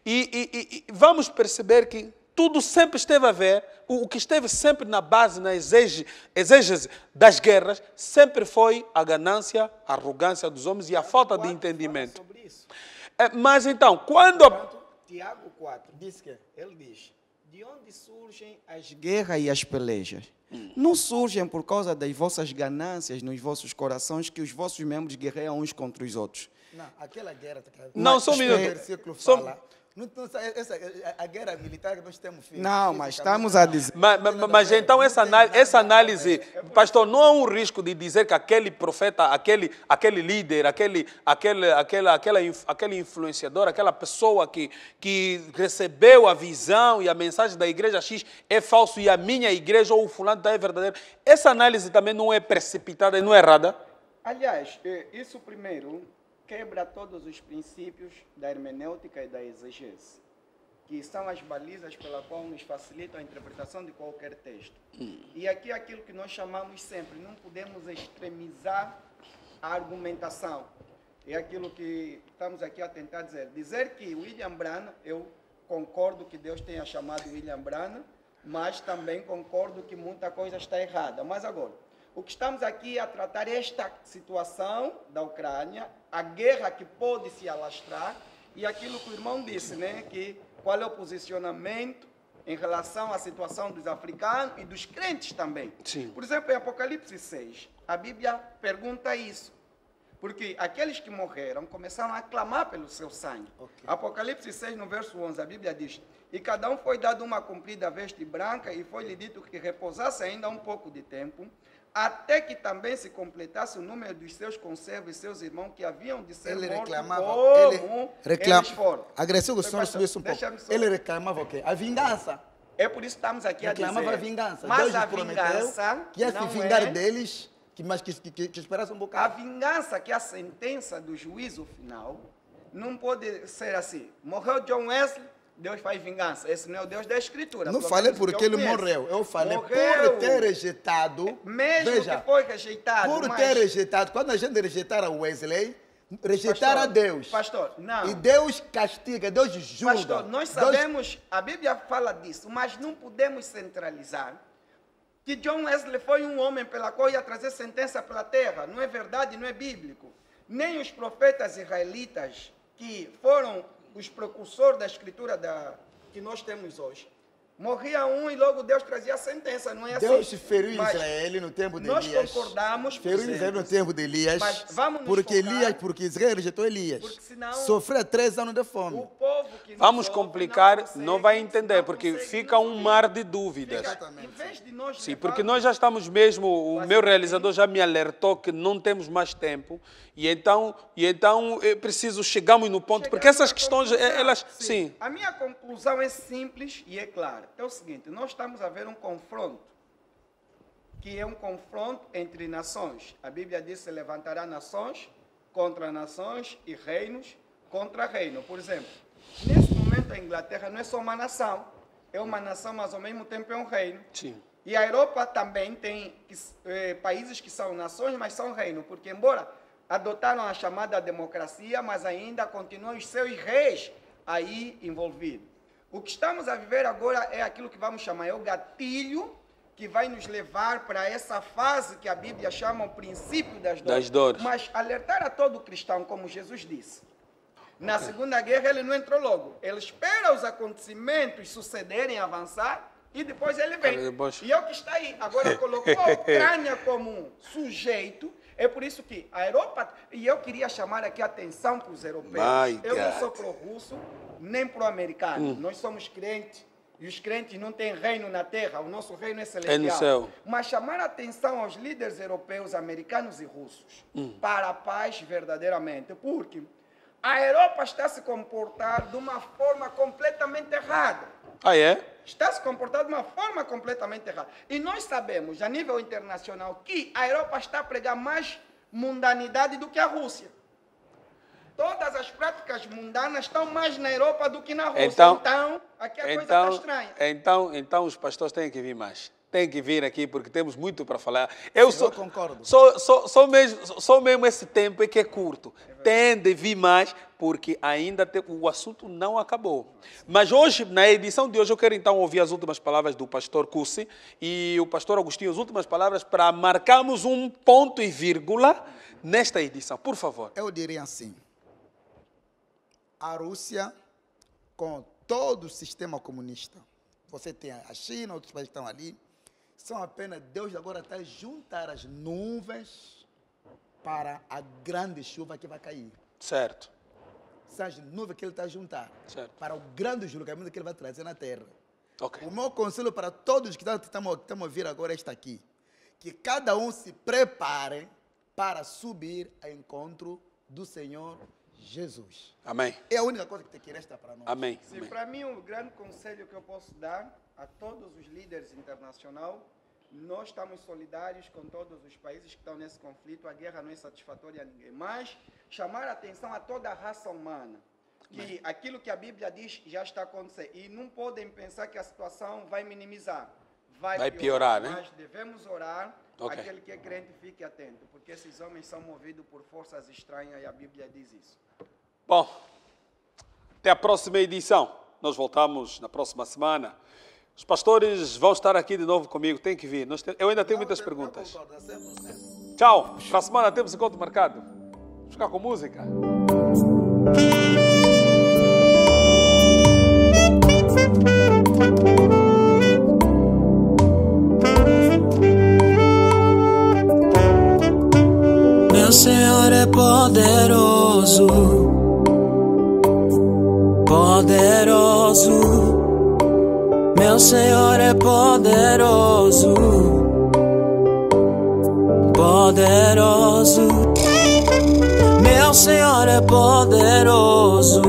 S1: e vamos perceber que tudo sempre esteve a ver, o que esteve sempre na base, na exégese das guerras, sempre foi a ganância, a arrogância dos homens e a falta de entendimento. Mas então, quando...
S5: Tiago 4 diz que, ele diz, de onde surgem as guerras e as pelejas? Não surgem por causa das vossas ganâncias nos vossos corações, que os vossos membros guerreiam uns contra os outros.
S4: Não, aquela guerra...
S1: Não, só um minuto.
S4: Fala A guerra militar que nós temos feito.
S5: Não, mas estamos a dizer...
S1: Mas então essa análise, pastor, não há um risco de dizer que aquele profeta, aquele líder, aquele influenciador, aquela pessoa que recebeu a visão e a mensagem da igreja X é falso e a minha igreja ou o fulano é verdadeiro. Essa análise também não é precipitada e não é errada?
S5: Aliás, isso primeiro quebra todos os princípios da hermenêutica e da exegese, que são as balizas pela qual nos facilitam a interpretação de qualquer texto. E aqui é aquilo que nós chamamos sempre, não podemos extremizar a argumentação. É aquilo que estamos aqui a tentar dizer. Dizer que William Branham, eu concordo que Deus tenha chamado William Branham, mas também concordo que muita coisa está errada. Mas agora, o que estamos aqui a tratar é esta situação da Ucrânia, a guerra que pode se alastrar e aquilo que o irmão disse, né, que qual é o posicionamento em relação à situação dos africanos e dos crentes também.
S1: Sim.
S5: Por exemplo, em Apocalipse 6, a Bíblia pergunta isso, porque aqueles que morreram começaram a clamar pelo seu sangue. Okay. Apocalipse 6, no verso 11, a Bíblia diz: e cada um foi dado uma comprida veste branca e foi-lhe dito que repousasse ainda um pouco de tempo, até que também se completasse o número dos seus conservos e seus irmãos que haviam de ser mortos como eles foram.
S4: Agressivo, o senhor subisse um pouco. Ele reclamava o quê? A vingança.
S5: É por isso que estamos aqui a dizer.
S4: Reclamava a vingança.
S5: Mas
S4: Deus
S5: a
S4: prometeu
S5: vingança
S4: que ia se vingar deles, mas que esperasse um
S5: A
S4: bocado.
S5: vingança, que é a sentença do juízo final, não pode ser assim. Morreu John Wesley, Deus faz vingança. Esse não é o Deus da Escritura.
S4: Não falei porque ele morreu. Eu falei por ter rejeitado.
S5: Mesmo
S4: veja,
S5: que foi rejeitado.
S4: Por ter rejeitado. Quando a gente rejeitar a Wesley, rejeitar a Deus.
S5: Pastor, não.
S4: E Deus castiga, Deus julga.
S5: Pastor, nós sabemos, a Bíblia fala disso, mas não podemos centralizar que John Wesley foi um homem pela qual ia trazer sentença pela terra. Não é verdade, não é bíblico. Nem os profetas israelitas, que foram os precursores da escritura que nós temos hoje. Morria um e logo Deus trazia a sentença, não é assim?
S4: Deus feriu Israel no tempo de Elias.
S5: Nós concordamos.
S4: Feriu Israel no tempo de Elias.
S5: Mas vamos nos focar,
S4: porque Israel rejeitou Elias.
S5: Porque senão,
S4: sofreu 3 anos de fome.
S5: O povo que
S1: vamos complicar, não vai entender, porque fica um mar de dúvidas.
S5: Em vez de nós
S1: Sim, porque nós já estamos mesmo, o meu realizador já me alertou que não temos mais tempo, e então eu preciso, chegamos no ponto, porque essas questões, elas, sim.
S5: A minha conclusão é simples e é clara. É o seguinte, nós estamos a ver um confronto, que é um confronto entre nações. A Bíblia diz que se levantará nações contra nações e reinos contra reino. Por exemplo, nesse momento a Inglaterra não é só uma nação, é uma nação, mas ao mesmo tempo é um reino.
S1: Sim.
S5: E a Europa também tem países que são nações, mas são reino, porque embora adotaram a chamada democracia, mas ainda continuam os seus reis aí envolvidos. O que estamos a viver agora é aquilo que vamos chamar, é o gatilho que vai nos levar para essa fase que a Bíblia chama o princípio das dores. Mas alertar a todo cristão, como Jesus disse. Na Segunda Guerra ele não entrou logo. Ele espera os acontecimentos sucederem, avançar, e depois ele vem. E é o que está aí. Agora colocou a Ucrânia como um sujeito. É por isso que a Europa, e eu queria chamar aqui a atenção para os europeus. Eu não sou pró-russo, nem pró-americano. Nós somos crentes, e os crentes não têm reino na terra, o nosso reino é celestial.
S1: É no céu.
S5: Mas chamar a atenção aos líderes europeus, americanos e russos, para a paz verdadeiramente, porque a Europa está a se comportar de uma forma completamente errada.
S1: Ah, é?
S5: Está a se comportar de uma forma completamente errada. E nós sabemos, a nível internacional, que a Europa está a pregar mais mundanidade do que a Rússia. Todas as práticas mundanas estão mais na Europa do que na Rússia. Então aqui a coisa está estranha.
S1: Então os pastores têm que vir mais. Tem que vir aqui porque temos muito para falar. Eu
S4: concordo.
S1: Só mesmo esse tempo é que é curto. Tem de vir mais porque ainda o assunto não acabou. Mas hoje, na edição de hoje, eu quero então ouvir as últimas palavras do pastor Cussi e o pastor Agostinho, as últimas palavras para marcarmos um ponto e vírgula nesta edição. Por favor.
S4: Eu diria assim, a Rússia, com todo o sistema comunista, você tem a China, outros países que estão ali, são apenas, Deus agora está a juntar as nuvens para a grande chuva que vai cair.
S1: Certo.
S4: são as nuvens que ele está a juntar.
S1: Certo.
S4: Para o grande julgamento que ele vai trazer na terra.
S1: Ok.
S4: O meu conselho para todos que estamos a ouvir agora é este aqui. Que cada um se prepare para subir ao encontro do Senhor Jesus.
S1: Amém.
S4: É a única coisa que te queria estar para nós.
S1: Amém.
S5: Sim,
S1: Amém.
S5: para mim, o grande conselho que eu posso dar a todos os líderes internacionais, nós estamos solidários com todos os países que estão nesse conflito, a guerra não é satisfatória a ninguém, mas chamar a atenção a toda a raça humana, que aquilo que a Bíblia diz já está acontecendo, e não podem pensar que a situação vai minimizar, vai
S1: piorar, né?
S5: Mas devemos orar,
S1: Ok.
S5: aquele que é crente fique atento, porque esses homens são movidos por forças estranhas e a Bíblia diz isso.
S1: Bom, até a próxima edição. Nós voltamos na próxima semana. Os pastores vão estar aqui de novo comigo. Tem que vir. Eu ainda tenho muitas perguntas.
S4: Eu concordo, 100%.
S1: Tchau. Para a semana temos encontro marcado. Vamos ficar com música.
S6: Meu Senhor é poderoso, poderoso. Meu Senhor é poderoso, poderoso. Meu Senhor é poderoso,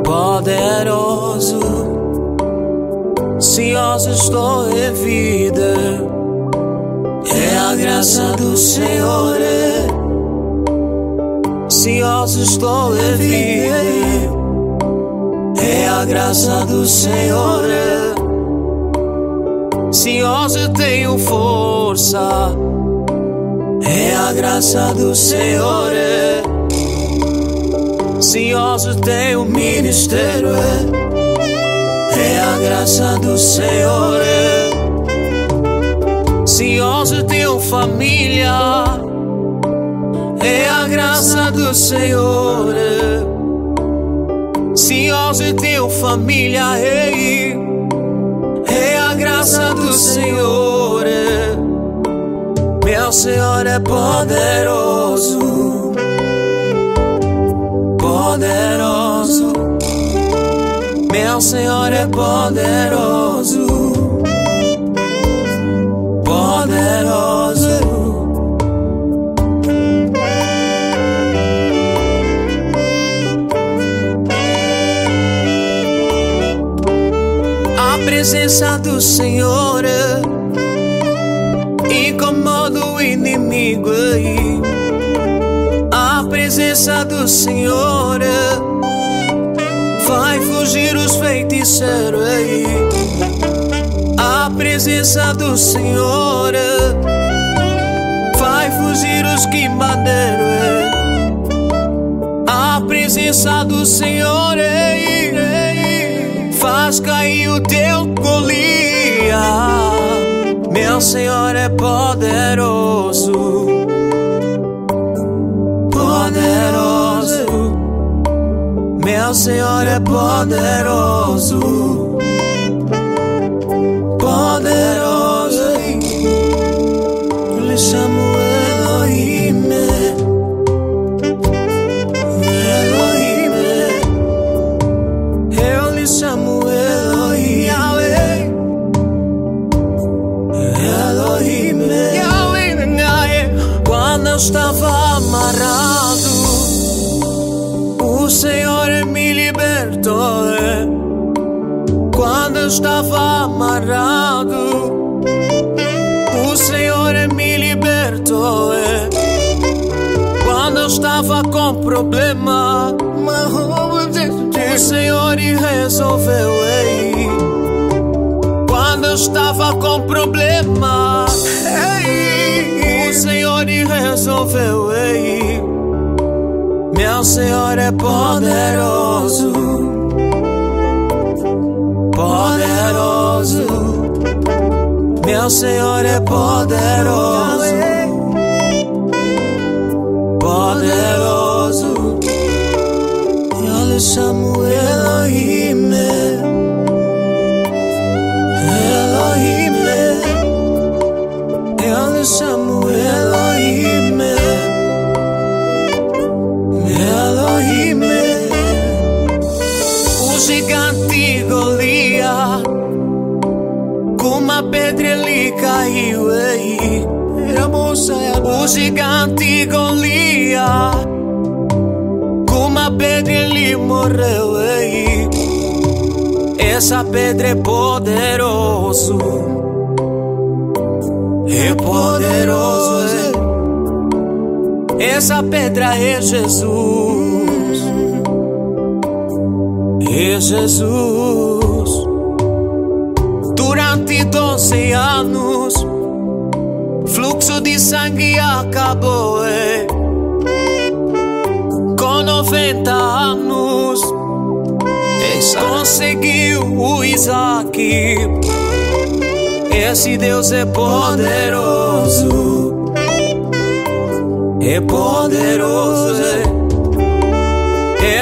S6: poderoso. Se hoje estou em vida, é a graça do Senhor. Se hoje estou em vida, é a graça do Senhor. Se hoje tenho força, é a graça do Senhor. Se hoje tenho ministério, é a graça do Senhor. Se hoje tenho família, é a graça do Senhor. Se hoje tenho família, é a graça do Senhor. Meu Senhor é poderoso, poderoso. Meu Senhor é poderoso, poderoso. A presença do Senhor incomoda o inimigo. A presença do Senhor vai fugir os feiticeiros. A presença do Senhor vai fugir os quimbandeiros. A presença do Senhor faz cair o teu Golias. Meu Senhor é poderoso, poderoso. Meu Senhor é poderoso, poderoso. Eu lhe chamo Elohim, Elohim. Eu lhe chamo Elohim, Yahweh, Elohim, Yahweh. Quando eu estava amarrado, o Senhor me libertou. Quando eu estava amarrado, o Senhor me libertou. Quando eu estava com problema, o Senhor resolveu. Quando eu estava com problema, o Senhor resolveu. Meu Senhor é poderoso, poderoso. Meu Senhor é poderoso, poderoso. Eu lhe chamo Elohim, Elohim. Eu lhe chamo Elohim, gigante Golias, com uma pedra ele caiu, ei. O gigante Golias, com uma pedra ele morreu, ei. Essa pedra é poderoso, é poderoso, essa pedra é Jesus, é Jesus. Durante 12 anos, fluxo de sangue acabou, com 90 anos, conseguiu o Isaac. Esse Deus é poderoso, é poderoso,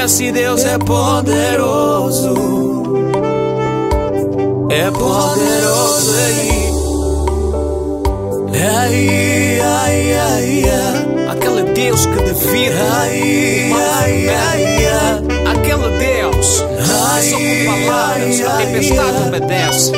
S6: esse Deus é poderoso, é poderoso, aquele Deus que devira, aquele Deus que só com palavras a tempestade obedece.